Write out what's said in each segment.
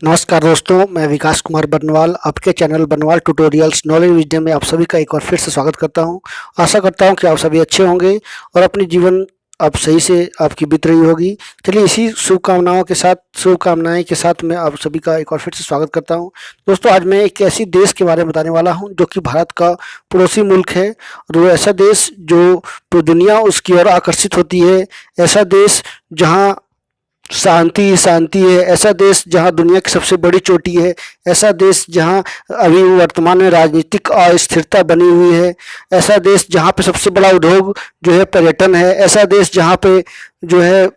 नमस्कार दोस्तों, मैं विकास कुमार बर्नवाल आपके channel Barnwal tutorials knowledge wisdom में आप सभी का एक बार फिर से स्वागत करता हूं। आशा करता हूं कि आप सभी अच्छे होंगे और अपनी जीवन आप सही से आपकी बीत रही होगी। चलिए इसी शुभकामनाएं के साथ मैं आप सभी का एक बार फिर से स्वागत करता हूं। दोस्तों, आज मैं एक ऐसी देश के बारे में बताने वाला हूं जो कि भारत का पड़ोसी मुल्क है और वो ऐसा देश जो पूरी दुनिया उसकी ओर आकर्षित होती है। ऐसा देश जहां शांति ही शांति है, ऐसा देश जहां दुनिया की सबसे बड़ी चोटी है, ऐसा देश जहां अभी वर्तमान में राजनीतिक अस्थिरता बनी हुई है, ऐसा देश जहां पे सबसे बड़ा उद्योग जो है पर्यटन है, ऐसा देश जहां पे जो है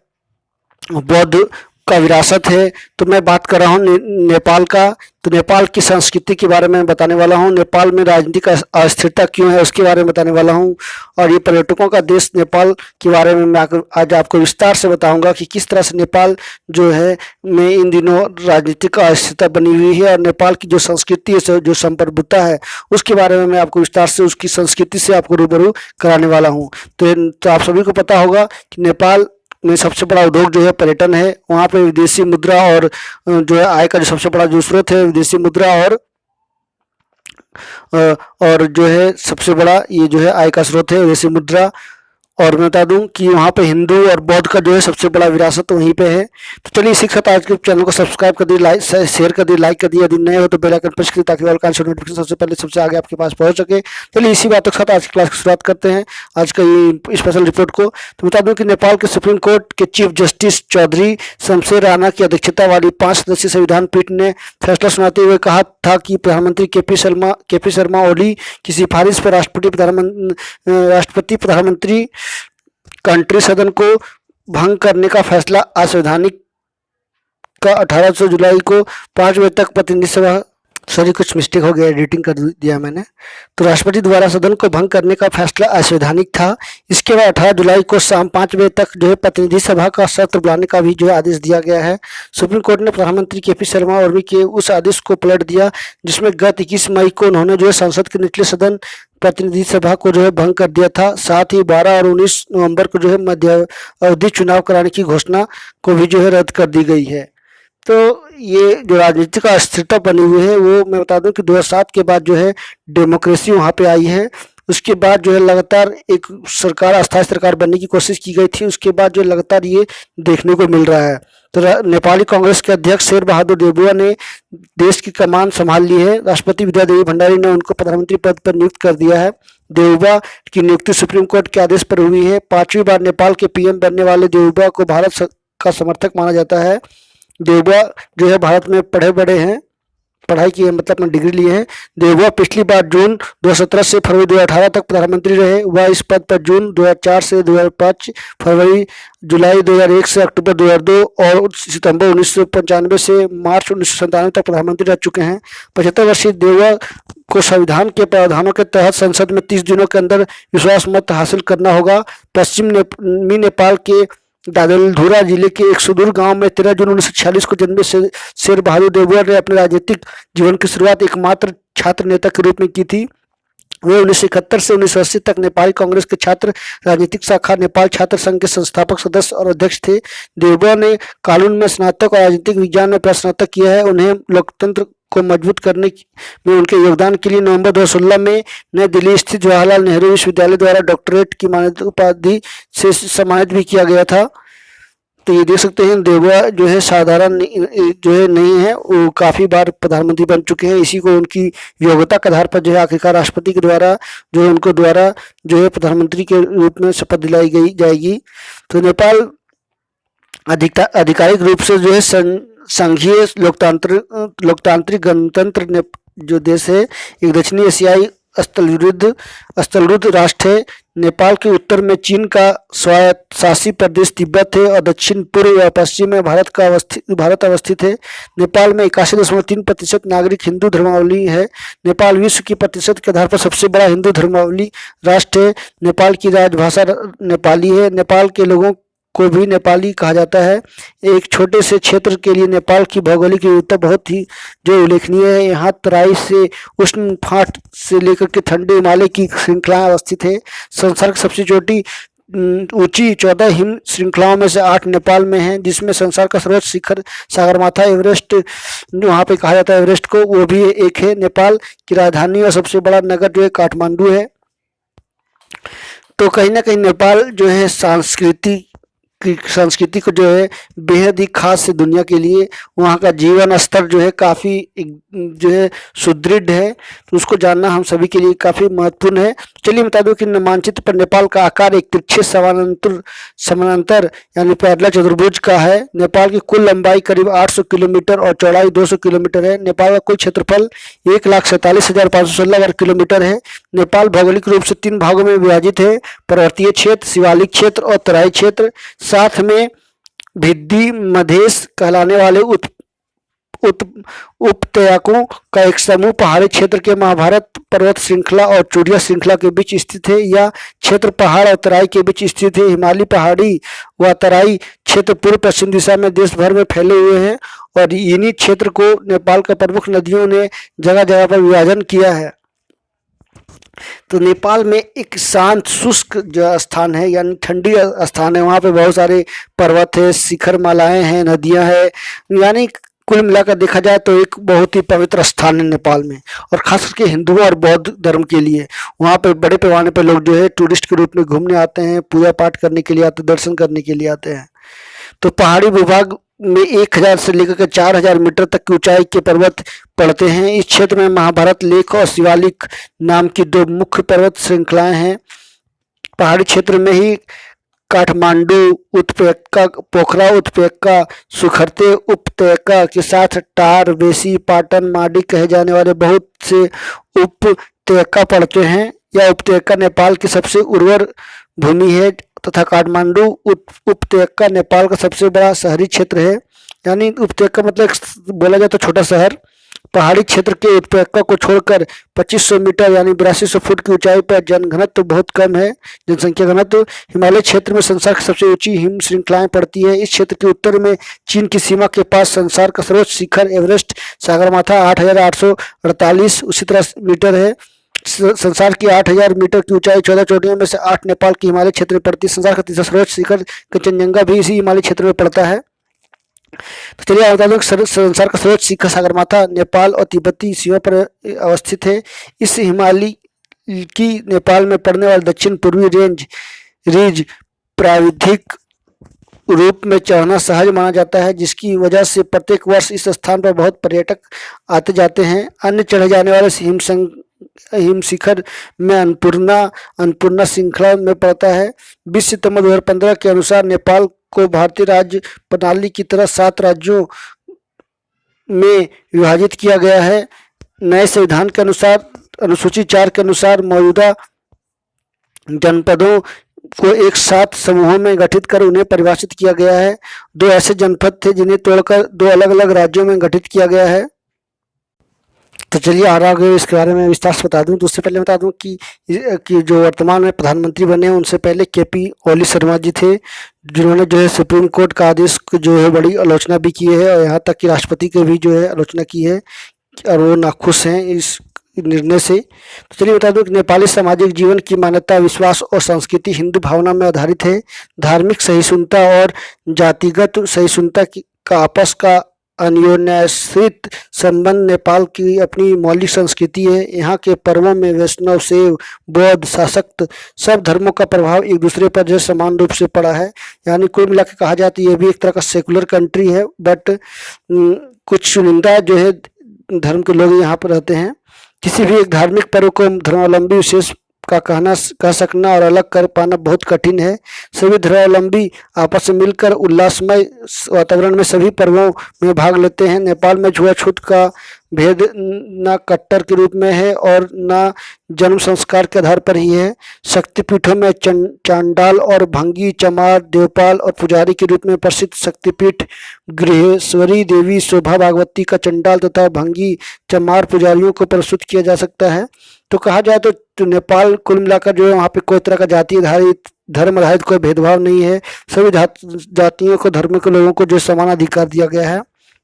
बौद्ध का विरासत है। तो मैं बात कर रहा हूँ नेपाल का। तो नेपाल की संस्कृति के बारे में बताने वाला हूँ, नेपाल में राजनीतिक अस्थिरता क्यों है उसके बारे में बताने वाला हूँ, और ये पर्यटकों का देश नेपाल के बारे में मैं आज आपको विस्तार से बताऊंगा कि किस तरह से नेपाल जो है में इन दिनों राजनीतिक अस्थिरता बनी हुई है और नेपाल की जो संस्कृति है, जो संप्रभुता है, उसके बारे में मैं आपको विस्तार से उसकी संस्कृति से आपको रूबरू कराने वाला हूँ। तो आप सभी को पता होगा कि नेपाल में सबसे बड़ा उद्योग जो है पर्यटन है। वहाँ पे विदेशी मुद्रा और जो है आय का जो सबसे बड़ा जो स्रोत है विदेशी मुद्रा और जो है सबसे बड़ा ये जो है आय का स्रोत है विदेशी मुद्रा। और मैं बता दूं कि वहाँ पे हिंदू और बौद्ध का जो है सबसे बड़ा विरासत वहीं पे है। तो चलिए इसी के साथ आज के चैनल को सब्सक्राइब कर दिए, लाइक शेयर कर दिए, लाइक कर दिए। यदि नए हो तो बेल आइकन प्रेस करिए ताकि ऑल कांटेंट नोटिफिकेशन सबसे पहले सबसे आगे आपके पास पहुंच सके। चलिए इसी बातों के साथ आज की क्लास की शुरुआत करते हैं, आज का ये स्पेशल रिपोर्ट को। तो बता दूं कि नेपाल के सुप्रीम कोर्ट के चीफ जस्टिस चौधरी शमशेर राणा की अध्यक्षता वाली 5 सदस्यीय संविधान पीठ ने फैसला सुनाते हुए कहा था कि प्रधानमंत्री के पी शर्मा ओली की सिफारिश पर राष्ट्रपति प्रधानमंत्री कंट्री सदन को भंग करने का फैसला असंवैधानिक का 18 जुलाई को 5 बजे तक प्रतिनिधि सभा कुछ मिस्टेक हो गया, एडिटिंग कर दिया मैंने। तो राष्ट्रपति द्वारा सदन को भंग करने का फैसला असंवैधानिक था। इसके बाद 18 जुलाई को शाम 5 बजे तक जो है प्रतिनिधि सभा का सत्र बुलाने का भी जो है आदेश दिया गया है। सुप्रीम कोर्ट ने प्रधानमंत्री के.पी. शर्मा ओली के उस आदेश को पलट दिया जिसमें गत 21 मई को उन्होंने जो है संसद के निचले सदन प्रतिनिधि सभा को जो है भंग कर दिया था। साथ ही 12 और 19 नवंबर को जो है मध्य अवधि चुनाव कराने की घोषणा को भी जो है रद्द कर दी गई है। तो ये जो राजनीतिक अस्थिरता बनी हुई है वो मैं बता दूं कि 2007 के बाद जो है डेमोक्रेसी वहाँ पे आई है। उसके बाद जो है लगातार एक सरकार अस्थायी सरकार बनने की कोशिश की गई थी, उसके बाद जो लगातार ये देखने को मिल रहा है। तो नेपाली कांग्रेस के अध्यक्ष शेर बहादुर देउवा ने देश की कमान संभाल ली है। राष्ट्रपति विद्यादेवी भंडारी ने उनको प्रधानमंत्री पद पर नियुक्त कर दिया है। देउवा की नियुक्ति सुप्रीम कोर्ट के आदेश पर हुई है। 5वीं बार नेपाल के पीएम बनने वाले देउवा को भारत का समर्थक माना जाता है। देउवा जो है भारत में पढ़े बड़े हैं, पढ़ाई की है, मतलब अपना डिग्री लिए हैं। देउवा पिछली बार जून 2017 से फरवरी 2018 तक प्रधानमंत्री रहे। वह इस पद पर जून 2004 से 2005, फरवरी जुलाई 2001 से अक्टूबर 2002 और सितंबर 1995 से मार्च 1997 तक प्रधानमंत्री रह चुके हैं। 75 वर्षीय देउवा को संविधान के प्रावधानों के तहत संसद में 30 दिनों के अंदर विश्वास मत हासिल करना होगा। पश्चिमी नेपाल के दादलधुरा जिले के एक सुदूर गांव में 13 जून 1946 को जन्मे शेर बहादुर देउवा ने अपने राजनीतिक जीवन की शुरुआत एकमात्र छात्र नेता के रूप में की थी। वे 1971 से 1980 तक नेपाली कांग्रेस के छात्र राजनीतिक शाखा नेपाल छात्र संघ के संस्थापक सदस्य और अध्यक्ष थे। देउवा ने कानून में स्नातक और राजनीतिक विज्ञान में स्नातक किया है। उन्हें लोकतंत्र को मजबूत करने में उनके योगदान के लिए नवंबर 2016 में नई दिल्ली स्थित जवाहरलाल नेहरू विश्वविद्यालय द्वारा डॉक्टरेट की मान्यता उपाधि से सम्मानित भी किया गया था। तो ये देख सकते हैं देउवा जो है साधारण जो है नहीं है, वो काफ़ी बार प्रधानमंत्री बन चुके हैं। इसी को उनकी योग्यता के आधार पर जो है आखिरकार राष्ट्रपति के द्वारा जो है उनको द्वारा जो है प्रधानमंत्री के रूप में शपथ दिलाई जाएगी। तो नेपाल आधिकारिक रूप से जो है संघीय लोकतांत्रिक गणतंत्र जो देश है, एक दक्षिणी एशियाई स्थलरुद्ध राष्ट्र है। नेपाल के उत्तर में चीन का स्वायत्तशासी प्रदेश तिब्बत है और दक्षिण पूर्व व पश्चिम में भारत अवस्थित है। नेपाल में 81.3% नागरिक हिंदू धर्मावलंबी है। नेपाल विश्व की प्रतिशत के आधार पर सबसे बड़ा हिंदू धर्मावलंबी राष्ट्र है। नेपाल की राजभाषा नेपाली है। नेपाल के लोगों को भी नेपाली कहा जाता है। एक छोटे से क्षेत्र के लिए नेपाल की भौगोलिक विविधता बहुत ही जो उल्लेखनीय है। यहाँ तराई से उष्ण फाट से लेकर के ठंडे हिमालय की श्रृंखलाएं अवस्थित है। संसार की सबसे चोटी ऊंची 14 हिम श्रृंखलाओं में से 8 नेपाल में हैं, जिसमें संसार का सर्वोच्च शिखर सगरमाथा एवरेस्ट, वहाँ पे कहा जाता है एवरेस्ट को, वो भी एक है। नेपाल की राजधानी और सबसे बड़ा नगर जो है काठमांडू है। तो कहीं ना कहीं नेपाल जो है संस्कृति को जो है बेहद ही खास है दुनिया के लिए। वहाँ का जीवन स्तर जो है काफ़ी जो है सुदृढ़ है, तो उसको जानना हम सभी के लिए काफ़ी महत्वपूर्ण है। चलिए बता दूं कि मानचित्र पर नेपाल का आकार एक तिरछे समानांतर यानी पैरेलल चतुर्भुज का है। नेपाल की कुल लंबाई करीब 800 किलोमीटर और चौड़ाई 200 किलोमीटर है। नेपाल का कुल क्षेत्रफल 1,47,516 वर्ग किलोमीटर है। नेपाल भौगोलिक रूप से 3 भागों में विभाजित है, पर्वतीय क्षेत्र, शिवालिक क्षेत्र और तराई क्षेत्र। साथ में भिद्दी मधेश कहलाने वाले उपत्यकाओं का एक समूह पहाड़ी क्षेत्र के महाभारत पर्वत श्रृंखला और चूड़िया श्रृंखला के बीच स्थित है। यह क्षेत्र पहाड़ और तराई के बीच स्थित है। हिमालयी पहाड़ी व तराई क्षेत्र पूर्व पश्चिम दिशा में देश भर में फैले हुए हैं और इन्हीं क्षेत्र को नेपाल के प्रमुख नदियों ने जगह जगह पर विभाजन किया है। तो नेपाल में एक शांत शुष्क जो स्थान है यानी ठंडी स्थान है, वहाँ पे बहुत सारे पर्वत है, शिखर मालाएं हैं, नदियां हैं, यानी कुल मिलाकर देखा जाए तो एक बहुत ही पवित्र स्थान है नेपाल में, और खास करके हिंदुओं और बौद्ध धर्म के लिए। वहाँ पे बड़े पैमाने पे लोग जो है टूरिस्ट के रूप में घूमने आते हैं, पूजा पाठ करने के लिए आते हैं, दर्शन करने के लिए आते हैं। तो पहाड़ी भूभाग में 1000 से लेकर के 4000 मीटर तक की ऊंचाई के पर्वत पड़ते हैं। इस क्षेत्र में महाभारत लेक और शिवालिक नाम की 2 मुख्य पर्वत श्रृंखलाएं हैं। पहाड़ी क्षेत्र में ही काठमांडू उपत्यका, पोखरा उपत्यका, सुखरते उपत्यका के साथ टार, वेसी, पाटन, माडी कहे जाने वाले बहुत से उपत्यका पड़ते हैं। यह उपत्यका नेपाल की सबसे उर्वर भूमि है तथा काठमांडू उपत्यका नेपाल का सबसे बड़ा शहरी क्षेत्र है। यानी उपत्यका मतलब बोला जाए तो छोटा शहर। पहाड़ी क्षेत्र के उपत्यका को छोड़कर 2500 मीटर यानी 8200 फुट की ऊंचाई पर जनघनत्व तो बहुत कम है, जनसंख्या घनत्व। हिमालय क्षेत्र में संसार की सबसे ऊंची हिम श्रृंखलाएं पड़ती है। इस क्षेत्र के उत्तर में चीन की सीमा के पास संसार का सर्वोच्च शिखर एवरेस्ट सगरमाथा 8848 उसी तरह मीटर है। संसार की 8000 मीटर की ऊंचाई 14 चोटियों में से 8 नेपाल के हिमालय क्षेत्र में पड़ती है। संसार का तीसरा सर्वोच्च शिखर कंचनजंगा भी इसी हिमालय क्षेत्र में पड़ता है। तो चलिए बता दूं संसार का सर्वोच्च शिखर सगरमाथा नेपाल और तिब्बती सीमा पर अवस्थित है। इस हिमालय की नेपाल में पड़ने वाले दक्षिण पूर्वी रिज प्राविधिक रूप में चढ़ना सहज माना जाता है, जिसकी वजह से प्रत्येक वर्ष इस स्थान पर बहुत पर्यटक आते जाते हैं। अन्य चढ़े जाने वाले हिम शिखर में अन्नपूर्णा श्रृंखला में पड़ता है। 20 सितंबर 2015 के अनुसार नेपाल को भारतीय राज्य प्रणाली की तरह 7 राज्यों में विभाजित किया गया है। नए संविधान के अनुसार अनुसूची 4 के अनुसार मौजूदा जनपदों को एक 7 समूहों में गठित कर उन्हें परिभाषित किया गया है। 2 ऐसे जनपद थे जिन्हें तोड़कर 2 अलग अलग राज्यों में गठित किया गया है। तो चलिए आगे इसके बारे में विस्तार से बता दूं। तो उससे पहले बता दूं कि जो वर्तमान में प्रधानमंत्री बने हैं उनसे पहले KP ओली शर्मा जी थे, जिन्होंने जो है सुप्रीम कोर्ट का आदेश को जो है बड़ी आलोचना भी की है, और यहाँ तक कि राष्ट्रपति की भी जो है आलोचना की है और वो नाखुश हैं इस निर्णय से। तो चलिए बता दूं कि नेपाली सामाजिक जीवन की मान्यता, विश्वास और संस्कृति हिंदू भावना में आधारित है। धार्मिक सहिष्णुता और जातिगत सहिष्णुता का आपस का अन्योन्याश्रित संबंध नेपाल की अपनी मौलिक संस्कृति है। यहाँ के पर्वों में वैष्णव, शैव, बौद्ध, शाक्त सब धर्मों का प्रभाव एक दूसरे पर जो समान रूप से पड़ा है। यानी कुल मिला के कहा जाए तो ये भी एक तरह का सेकुलर कंट्री है, बट कुछ चुनिंदा जो है धर्म के लोग यहाँ पर रहते हैं। किसी भी एक धार्मिक पर्व को धर्मावलंबी विशेष का कह सकना और अलग कर पाना बहुत कठिन है। सभी धर्मावलंबी आपस में मिलकर उल्लासमय वातावरण में सभी पर्वों में भाग लेते हैं। नेपाल में छुआछूत का भेद न कट्टर के रूप में है और न जन्म संस्कार के आधार पर ही है। शक्तिपीठों में चांडाल और भंगी, चमार, देवपाल और पुजारी के रूप में प्रसिद्ध शक्तिपीठ गृहेश्वरी देवी, शोभा भागवती का चंडाल तथा भंगी, चमार पुजारियों को प्रस्तुत किया जा सकता है। तो कहा जाए तो नेपाल कुल मिलाकर जो है वहाँ पे कोई तरह का जाति आधारित, धर्म आधारित कोई भेदभाव नहीं है। सभी जातियों को, धर्म के लोगों को जो समान अधिकार दिया गया है।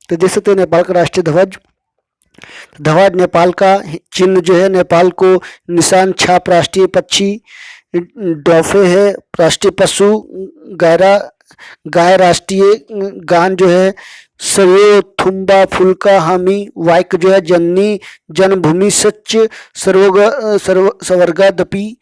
तो देख सकते हैं नेपाल का राष्ट्रीय ध्वज नेपाल का चिन्ह जो है, नेपाल को निशान छाप राष्ट्रीय पक्षी डॉफे है राष्ट्रीय पशु, गाय राष्ट्रीय गान जो है सर्वो थुम्बा फुल्का हामी, वाइक जो है जननी जन्मभूमि सच स्वर्गादपि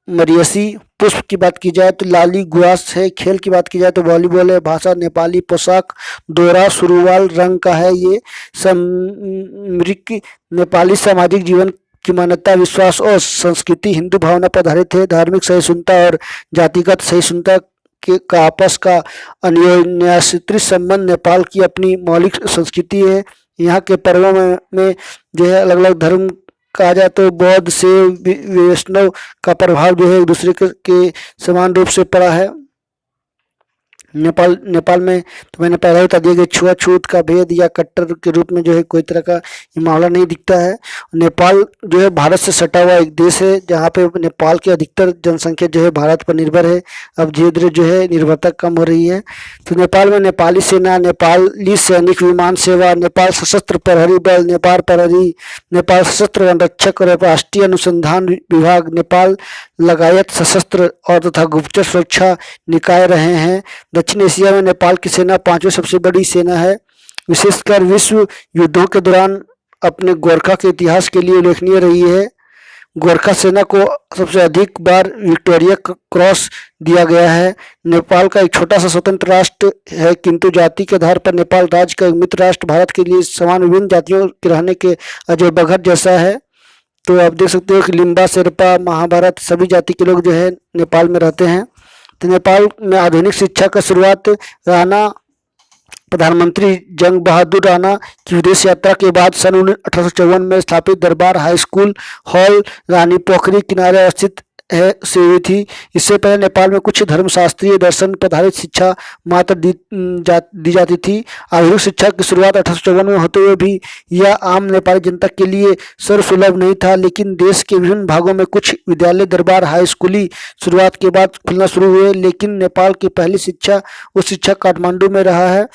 मरियसी। पुष्प की बात की जाए तो लाली गुआस है। खेल की बात की जाए तो वॉलीबॉल है। भाषा नेपाली। पोशाक दोहरा सुरुवाल रंग का है। ये समृक नेपाली सामाजिक जीवन की मान्यता, विश्वास और संस्कृति हिंदू भावना पर आधारित है। धार्मिक सहिष्णुता और जातिगत सहिष्णुता का आपस का अन्योन्याश्रित संबंध नेपाल की अपनी मौलिक संस्कृति है। यहाँ के पर्वों में जो है अलग अलग धर्म कहा जाए तो बौद्ध से वैष्णव का प्रभाव जो है एक दूसरे के समान रूप से पड़ा है। नेपाल में तो मैंने पहले बता दिया कि छुआछूत का भेद या कट्टर के रूप में जो है कोई तरह का मामला नहीं दिखता है। नेपाल जो है भारत से सटा हुआ एक देश है, जहाँ पे नेपाल की अधिकतर जनसंख्या जो है भारत पर निर्भर है। अब धीरे धीरे जो है निर्भरता कम हो रही है। तो नेपाल में नेपाली सेना, नेपाली सैनिक विमान सेवा, नेपाल सशस्त्र प्रहरी बल, नेपाल प्रहरी, नेपाल सशस्त्र वन रक्षक और राष्ट्रीय अनुसंधान विभाग, नेपाल लगायत सशस्त्र और तथा गुप्तचर सुरक्षा निकाय रहे हैं। दक्षिण एशिया में नेपाल की सेना 5वीं सबसे बड़ी सेना है। विशेषकर विश्व युद्धों के दौरान अपने गोरखा के इतिहास के लिए उल्लेखनीय रही है। गोरखा सेना को सबसे अधिक बार विक्टोरिया क्रॉस दिया गया है। नेपाल का एक छोटा सा स्वतंत्र राष्ट्र है, किंतु जाति के आधार पर नेपाल राज्य का एक मित्र राष्ट्र भारत के लिए समान विभिन्न जातियों के रहने के अजय बघट जैसा है। तो आप देख सकते हो कि लिम्बा, शेरपा, महाभारत सभी जाति के लोग जो है नेपाल में रहते हैं। तो नेपाल में आधुनिक शिक्षा का शुरुआत राणा प्रधानमंत्री जंग बहादुर राणा की विदेश यात्रा के बाद सन 1854 में स्थापित दरबार high school hall Rani Pokhari किनारे अवस्थित से हुई थी। इससे पहले नेपाल में कुछ धर्मशास्त्रीय दर्शन पर आधारित शिक्षा मात्र दी जाती थी। आधुनिक शिक्षा की शुरुआत 1854 में होते हुए भी यह आम नेपाली जनता के लिए सर्वसुलभ नहीं था, लेकिन देश के विभिन्न भागों में कुछ विद्यालय दरबार हाई स्कूली शुरुआत के बाद खुलना शुरू हुए। लेकिन नेपाल की पहली शिक्षा उच्च शिक्षा काठमांडू में रहा है।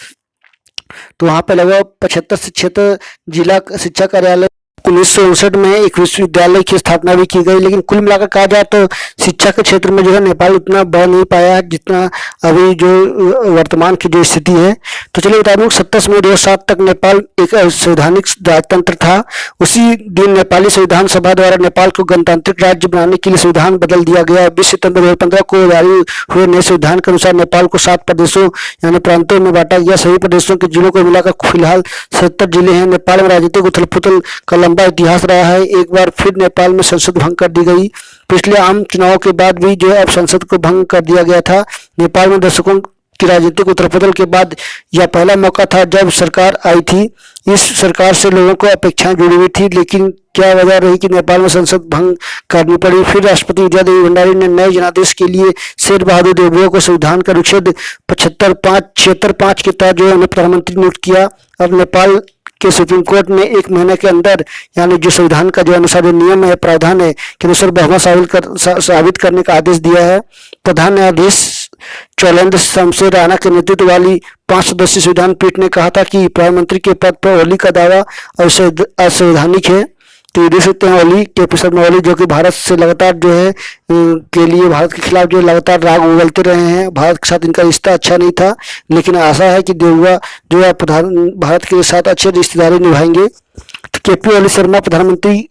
तो वहाँ पे लगभग 75 से 76 जिला शिक्षा कार्यालय 1959 में एक विश्वविद्यालय की स्थापना भी की गई। लेकिन कुल मिलाकर कहा जाए तो शिक्षा के क्षेत्र में जो है नेपाल उतना बढ़ नहीं पाया है जितना अभी जो वर्तमान की जो स्थिति है। तो चलिए बता दूं 27 मई 2007 तक नेपाल एक संवैधानिक राजतंत्र था। उसी दिन नेपाली संविधान सभा द्वारा नेपाल को गणतांत्रिक राज्य बनाने के लिए संविधान बदल दिया गया। 20 सितंबर 2015 को जारी हुए नए संविधान के अनुसार नेपाल को 7 प्रदेशों यानी प्रांतों में बांटा गया। सभी प्रदेशों के जिलों को मिलाकर फिलहाल 77 जिले हैं। नेपाल में राजनीतिक उथल पुथल का लंबा इतिहास रहा है। एक बार फिर नेपाल में संसद भंग कर दी गई। पिछले आम चुनाव के बाद भी जो है अब संसद को भंग कर दिया गया था। नेपाल में दशकों की राजनीतिक उथल पुथल के बाद यह पहला मौका था जब सरकार आई थी। इस सरकार से लोगों को अपेक्षाएं जुड़ी हुई थी, लेकिन क्या वजह रही कि नेपाल में संसद भंग करनी पड़ी। फिर राष्ट्रपति विद्यादेवी भंडारी ने नए जनादेश के लिए शेर बहादुर देवबुआ को संविधान का अनुच्छेद 76(5) के तहत जो है उन्हें प्रधानमंत्री नियुक्त किया। अब नेपाल के सुप्रीम कोर्ट ने 1 महीने के अंदर यानी जो संविधान का जो अनुसार नियम है प्रावधान है के अनुसार बहुमत साबित करने का आदेश दिया है। प्रधान न्यायाधीश चौलेन्द्र शमशेर राणा के नेतृत्व वाली 5 सदस्यीय संविधान पीठ ने कहा था कि प्रधानमंत्री के पद पर ओली का दावा असंवैधानिक है। तो ये देख सकते हैं ओली के शर्मा ओली जो कि भारत से लगातार जो है के लिए भारत के खिलाफ जो लगातार राग उगलते रहे हैं। भारत के साथ इनका रिश्ता अच्छा नहीं था, लेकिन आशा है कि देवबुआ जो है भारत के साथ अच्छे रिश्तेदारी निभाएंगे। तो केपी ओली शर्मा प्रधानमंत्री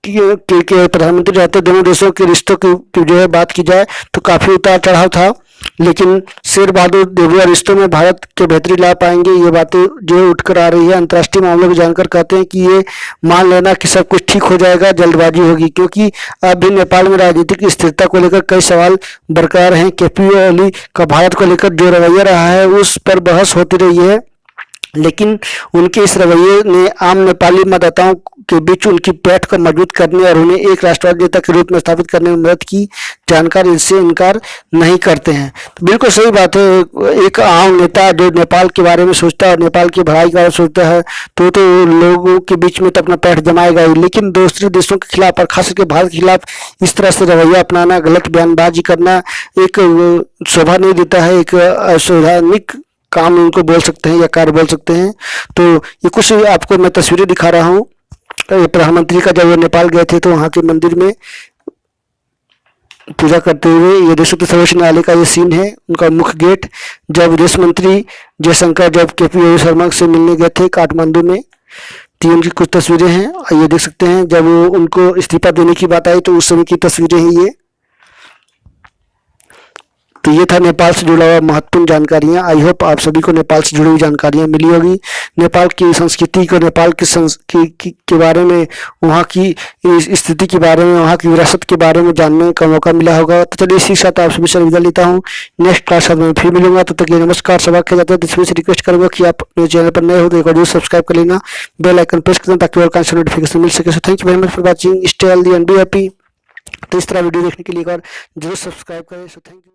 प्रधानमंत्री रहते दोनों देशों के रिश्तों की जो है बात की जाए तो काफी उतार चढ़ाव था, लेकिन शेर बहादुर देवबुआ रिश्तों में भारत के बेहतरी ला पाएंगे। ये बातें जो उठकर आ रही है अंतर्राष्ट्रीय मामलों को जानकर कहते हैं कि ये मान लेना कि सब कुछ ठीक हो जाएगा जल्दबाजी होगी, क्योंकि अब भी नेपाल में राजनीतिक स्थिरता को लेकर कई सवाल बरकरार हैं। केपी ओली का भारत को लेकर जो रवैया रहा है उस पर बहस होती रही है, लेकिन उनके इस रवैये ने आम नेपाली मतदाताओं के बीच उनकी पैठ को मजबूत करने और उन्हें एक राष्ट्रवादी नेता के रूप में स्थापित करने में मदद की। जानकार इससे इनकार नहीं करते हैं। तो बिल्कुल सही बात है, एक आम नेता जो नेपाल के बारे में सोचता है और नेपाल की भलाई के बारे में सोचता है तो लोगों के बीच में तो अपना पैठ जमाएगा ही, लेकिन दूसरे देशों के खिलाफ और खास करके भारत के खिलाफ इस तरह से रवैया अपनाना, गलत बयानबाजी करना एक शोभा नहीं देता है। एक असंवैधानिक काम इनको बोल सकते हैं या कार्य बोल सकते हैं। तो ये कुछ आपको मैं तस्वीरें दिखा रहा हूँ। प्रधानमंत्री का जब वो नेपाल गए थे तो वहाँ के मंदिर में पूजा करते हुए। ये देख सकते सर्वोच्च न्यायालय का ये सीन है, उनका मुख्य गेट, जब विदेश मंत्री जयशंकर जब के.पी. शर्मा से मिलने गए थे काठमांडू में। तो उनकी कुछ तस्वीरें हैं, ये देख सकते हैं जब वो उनको इस्तीफा देने की बात आई तो उस समय की तस्वीरें हैं ये। तो ये था नेपाल से जुड़ा हुआ महत्वपूर्ण जानकारियां। आई होप आप सभी को नेपाल से जुड़ी हुई जानकारियां मिली होगी। नेपाल की संस्कृति को, नेपाल के बारे में, वहाँ की स्थिति के बारे में, वहाँ की विरासत के बारे में जानने का मौका मिला होगा। तो चलिए इसी के साथ आप सभी से विदा लेता हूँ। नेक्स्ट क्लास में फिर मिलूंगा, तब तक ये नमस्कार सभा किया जाता है। इसमें से रिक्वेस्ट करूंगा कि आप मेरे चैनल पर नए हो तो एक बार जरूर सब्सक्राइब कर लेना, बेल आइकन प्रेस कर देना ताकि और कांच नोटिफिकेशन मिल सके। So thank you very much for watching, stay healthy and be happy. तो इस तरह वीडियो देखने के लिए एक बार जरूर सब्सक्राइब करें। So thank you.